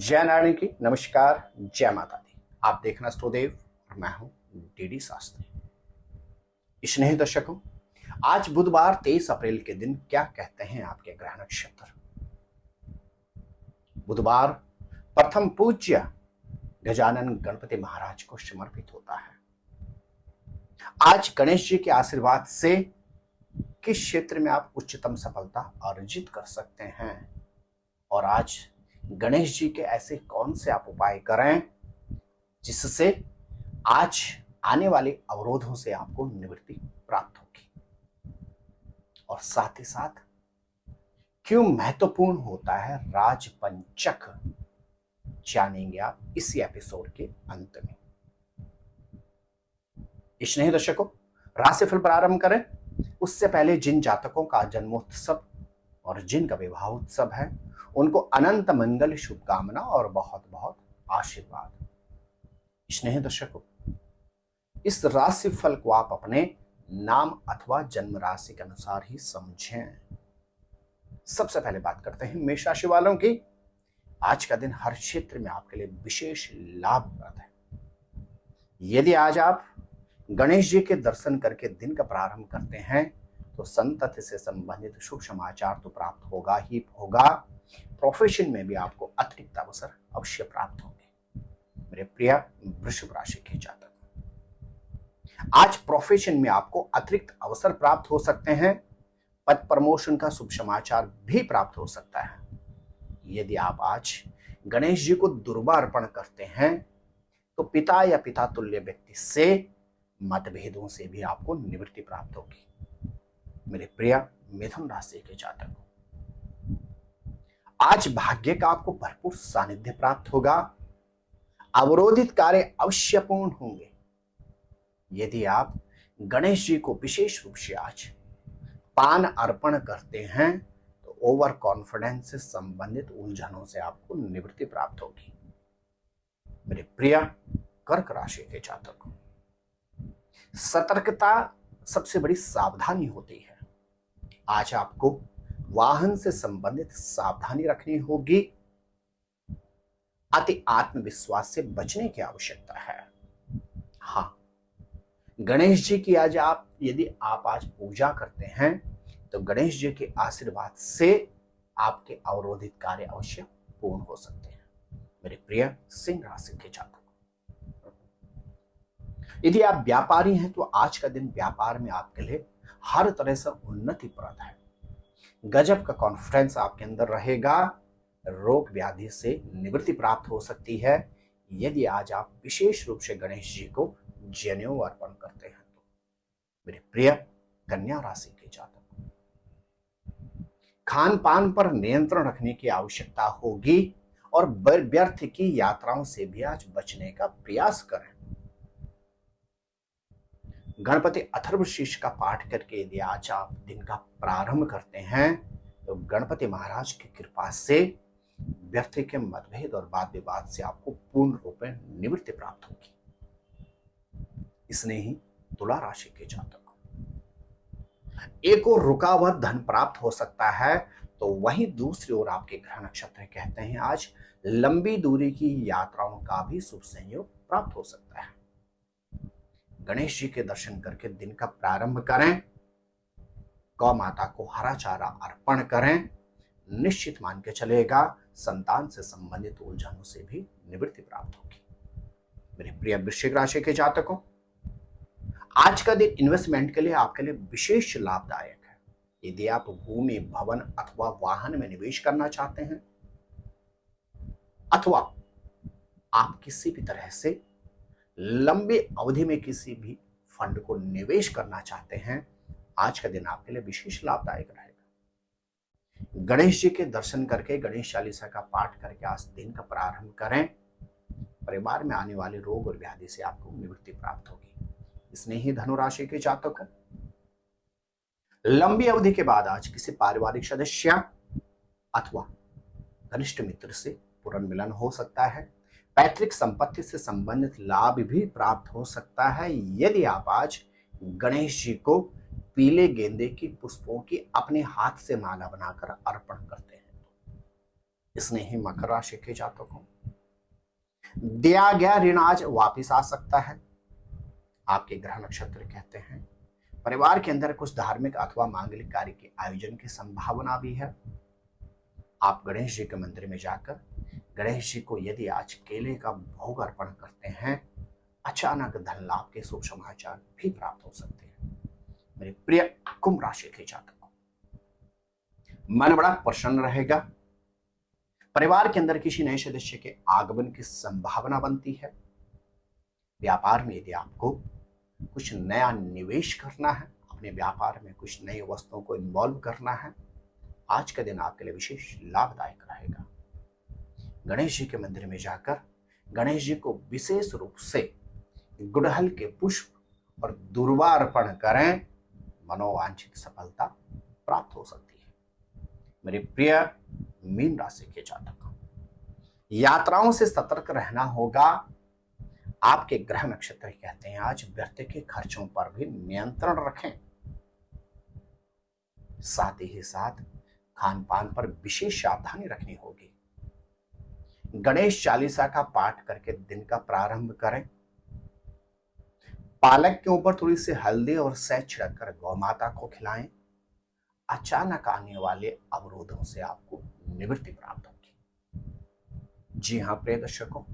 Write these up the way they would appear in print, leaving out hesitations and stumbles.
जय नारायण की नमस्कार, जय माता दी। आप देखना स्टोदेव और मैं हूं डीडी शास्त्री। स्नेही दर्शकों, आज बुधवार 23 अप्रैल के दिन क्या कहते हैं आपके ग्रह नक्षत्र। बुधवार प्रथम पूज्य गजानन गणपति महाराज को समर्पित होता है। आज गणेश जी के आशीर्वाद से किस क्षेत्र में आप उच्चतम सफलता अर्जित कर सकते हैं, और आज गणेश जी के ऐसे कौन से आप उपाय करें जिससे आज आने वाले अवरोधों से आपको निवृत्ति प्राप्त होगी, और साथ ही साथ क्यों महत्वपूर्ण होता है राजपंचक, जानेंगे आप इसी एपिसोड के अंत में। स्नेही दर्शकों, राशिफल प्रारंभ करें उससे पहले जिन जातकों का जन्मोत्सव और जिनका विवाह उत्सव है उनको अनंत मंगल, शुभकामना और बहुत बहुत आशीर्वाद। स्नेही दर्शकों, इस राशिफल को आप अपने नाम अथवा जन्म राशि के अनुसार ही समझें। सबसे पहले बात करते हैं मेष राशि वालों की। आज का दिन हर क्षेत्र में आपके लिए विशेष लाभप्रद है। यदि आज आप गणेश जी के दर्शन करके दिन का प्रारंभ करते हैं तो संतति से संबंधित शुभ समाचार तो प्राप्त होगा ही होगा, प्रोफेशन में भी आपको अतिरिक्त अवसर अवश्य प्राप्त होंगे। मेरे प्रिय वृषभ राशि के जातक, आज प्रोफेशन में आपको अतिरिक्त अवसर प्राप्त हो सकते हैं। पद प्रमोशन का शुभ समाचार भी प्राप्त हो सकता है। यदि आप आज गणेश जी को दुर्वा अर्पण करते हैं तो पिता या पिता तुल्य व्यक्ति से मतभेदों से भी आपको निवृत्ति प्राप्त होगी। मेरे प्रिय मिथुन राशि के जातक, आज भाग्य का आपको भरपूर सानिध्य प्राप्त होगा। अवरोधित कार्य अवश्य पूर्ण होंगे। यदि आप गणेश जी को विशेष रूप से आज पान अर्पण करते हैं तो ओवर कॉन्फिडेंस से संबंधित उलझनों से आपको निवृत्ति प्राप्त होगी। मेरे प्रिय कर्क राशि के जातक, सतर्कता सबसे बड़ी सावधानी होती है। आज आपको वाहन से संबंधित सावधानी रखनी होगी। अति आत्मविश्वास से बचने की आवश्यकता है। हाँ, गणेश जी की आज यदि आप आज पूजा करते हैं तो गणेश जी के आशीर्वाद से आपके अवरोधित कार्य अवश्य पूर्ण हो सकते हैं। मेरे प्रिय सिंह राशि के जातक, यदि आप व्यापारी हैं तो आज का दिन व्यापार में आपके लिए हर तरह से उन्नतिप्रद है। गजब का कॉन्फिडेंस आपके अंदर रहेगा। रोग व्याधि से निवृत्ति प्राप्त हो सकती है यदि आज आप विशेष रूप से गणेश जी को जनेऊ अर्पण करते हैं तो। मेरे प्रिय कन्या राशि के जातक, खान पान पर नियंत्रण रखने की आवश्यकता होगी और व्यर्थ की यात्राओं से भी आज बचने का प्रयास करें। गणपति अथर्वशीर्ष का पाठ करके यदि आज आप दिन का प्रारंभ करते हैं तो गणपति महाराज की कृपा से व्यर्थ के मतभेद और वाद विवाद से आपको पूर्ण रूप में निवृत्ति प्राप्त होगी। इसने ही तुला राशि के जातक, एक और रुका हुआ धन प्राप्त हो सकता है तो वहीं दूसरी ओर आपके ग्रह नक्षत्र कहते हैं आज लंबी दूरी की यात्राओं का भी शुभ संयोग प्राप्त हो सकता है। गणेश जी के दर्शन करके दिन का प्रारंभ करें। गौ माता को हरा चारा अर्पण करें। निश्चित मान के चलेगा संतान से संबंधित उलझनों से भी निवृत्ति प्राप्त होगी। मेरे प्रिय वृश्चिक राशि के जातकों, आज का दिन इन्वेस्टमेंट के लिए आपके लिए विशेष लाभदायक है। यदि आप भूमि, भवन अथवा वाहन में निवेश करना चाहते हैं अथवा आप किसी भी तरह से लंबी अवधि में किसी भी फंड को निवेश करना चाहते हैं, आज का दिन आपके लिए विशेष लाभदायक रहेगा। गणेश जी के दर्शन करके गणेश चालीसा का पाठ करके आज दिन का प्रारंभ करें। परिवार में आने वाले रोग और व्याधि से आपको निवृत्ति प्राप्त होगी। इसने ही धनु राशि के जातकों, लंबी अवधि के बाद आज किसी पारिवारिक सदस्य अथवा घनिष्ठ मित्र से पुनर्मिलन हो सकता है। पैतृक संपत्ति से संबंधित लाभ भी प्राप्त हो सकता है यदि आप आज गणेश जी को पीले गेंदे की पुष्पों की अपने हाथ से माला बनाकर अर्पण करते हैं। इसने ही मकर राशि के जातकों, दिया गया ऋण आज वापिस आ सकता है। आपके ग्रह नक्षत्र कहते हैं परिवार के अंदर कुछ धार्मिक अथवा मांगलिक कार्य के आयोजन की संभावना भी है। आप गणेश जी के मंदिर में जाकर गणेश जी को यदि आज केले का भोग अर्पण करते हैं, अचानक धन लाभ के शुभ समाचार भी प्राप्त हो सकते हैं। मेरे प्रिय कुंभ राशि के जातकों, मन बड़ा प्रसन्न रहेगा। परिवार के अंदर किसी नए सदस्य के आगमन की संभावना बनती है। व्यापार में यदि आपको कुछ नया निवेश करना है, अपने व्यापार में कुछ नई वस्तुओं को इन्वॉल्व करना है, आज का दिन आपके लिए विशेष लाभदायक रहेगा। गणेश जी के मंदिर में जाकर गणेश जी को विशेष रूप से गुड़हल के पुष्प और दूर्वा अर्पण करें, मनोवांछित सफलता प्राप्त हो सकती है। मेरे प्रिय मीन राशि के जातक, यात्राओं से सतर्क रहना होगा। आपके ग्रह नक्षत्र कहते हैं आज व्यर्थ के खर्चों पर भी नियंत्रण रखें। साथ ही साथ खान पान पर विशेष सावधानी रखनी होगी। गणेश चालीसा का पाठ करके दिन का प्रारंभ करें। पालक के ऊपर थोड़ी सी हल्दी और शहद छिड़ककर गौ माता को खिलाएं। अचानक आने वाले अवरोधों से आपको निवृत्ति प्राप्त होगी। जी हां प्रिय दर्शकों,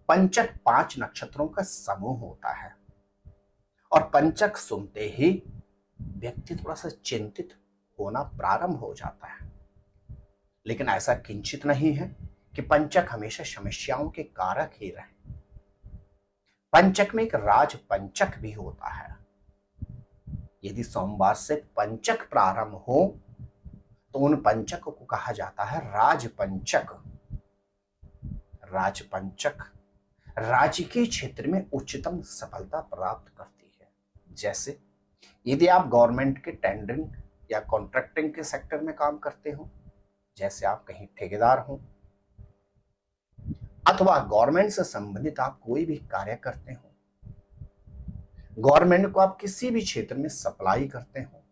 पंचक 5 नक्षत्रों का समूह होता है और पंचक सुनते ही व्यक्ति थोड़ा सा चिंतित होना प्रारंभ हो जाता है, लेकिन ऐसा किंचित नहीं है कि पंचक हमेशा समस्याओं के कारक ही रहे। पंचक में एक राज पंचक भी होता है। यदि सोमवार से पंचक प्रारंभ हो तो उन पंचक को कहा जाता है राज पंचक। राज पंचक राजकीय क्षेत्र में उच्चतम सफलता प्राप्त करती है। जैसे यदि आप गवर्नमेंट के टेंडरिंग या कॉन्ट्रैक्टिंग के सेक्टर में काम करते हो, जैसे आप कहीं ठेकेदार हो, अथवा गवर्नमेंट से संबंधित आप कोई भी कार्य करते हो, गवर्नमेंट को आप किसी भी क्षेत्र में सप्लाई करते हो,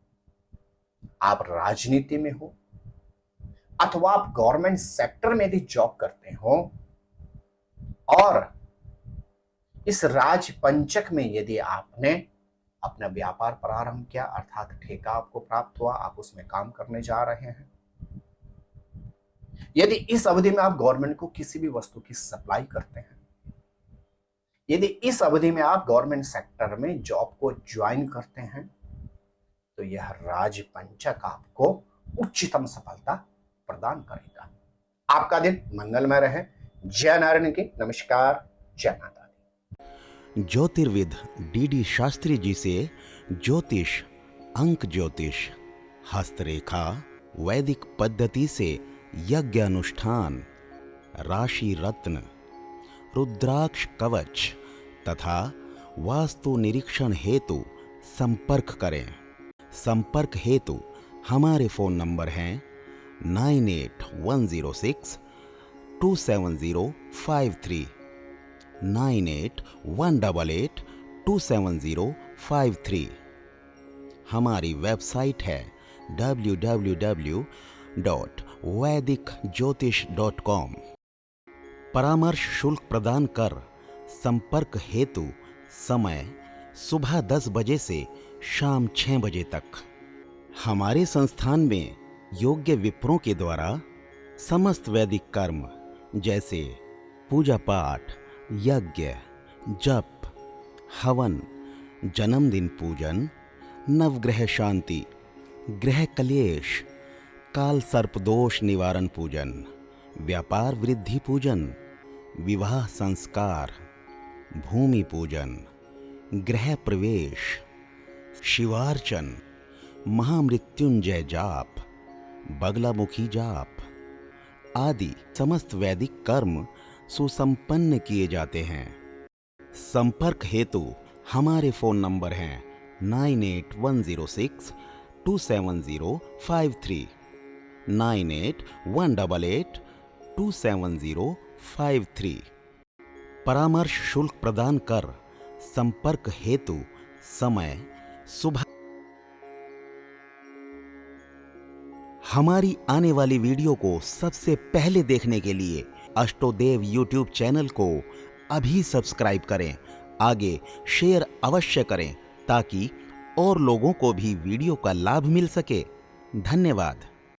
आप राजनीति में हो, अथवा आप गवर्नमेंट सेक्टर में भी जॉब करते हो और इस राज पंचक में यदि आपने अपना व्यापार प्रारंभ किया, अर्थात ठेका आपको प्राप्त हुआ, आप उसमें काम करने जा रहे हैं, यदि इस अवधि में आप गवर्नमेंट को किसी भी वस्तु की सप्लाई करते हैं, यदि इस अवधि में आप गवर्नमेंट सेक्टर में जॉब को ज्वाइन करते हैं, तो यह राज पंचक आपको उच्चतम सफलता प्रदान करेगा। आपका दिन मंगलमय रहे। जय नारायण की नमस्कार। जय माता दी। ज्योतिर्विद डीडी शास्त्री जी से ज्योतिष, अंक ज्योतिष, हस्तरेखा, वैदिक पद्धति से यज्ञ अनुष्ठान, राशि रत्न, रुद्राक्ष कवच तथा वास्तु निरीक्षण हेतु संपर्क करें। संपर्क हेतु हमारे फोन नंबर हैं 9811062705 9818827053। हमारी वेबसाइट है www.vedicjyotish.com। परामर्श शुल्क प्रदान कर संपर्क हेतु समय सुबह 10 बजे से शाम 6 बजे तक। हमारे संस्थान में योग्य विप्रों के द्वारा समस्त वैदिक कर्म जैसे पूजा पाठ, यज्ञ, जप, हवन, जन्मदिन पूजन, नवग्रह शांति, ग्रह कलेश, काल सर्पदोष निवारण पूजन, व्यापार वृद्धि पूजन, विवाह संस्कार, भूमि पूजन, गृह प्रवेश, शिवार्चन, महामृत्युंजय जाप, बगलामुखी जाप आदि समस्त वैदिक कर्म सुसंपन्न किए जाते हैं। संपर्क हेतु हमारे फोन नंबर हैं 9810627053, 9818827053। परामर्श शुल्क प्रदान कर संपर्क हेतु समय सुबह। हमारी आने वाली वीडियो को सबसे पहले देखने के लिए अष्टोदेव यूट्यूब चैनल को अभी सब्सक्राइब करें, आगे शेयर अवश्य करें ताकि और लोगों को भी वीडियो का लाभ मिल सके। धन्यवाद।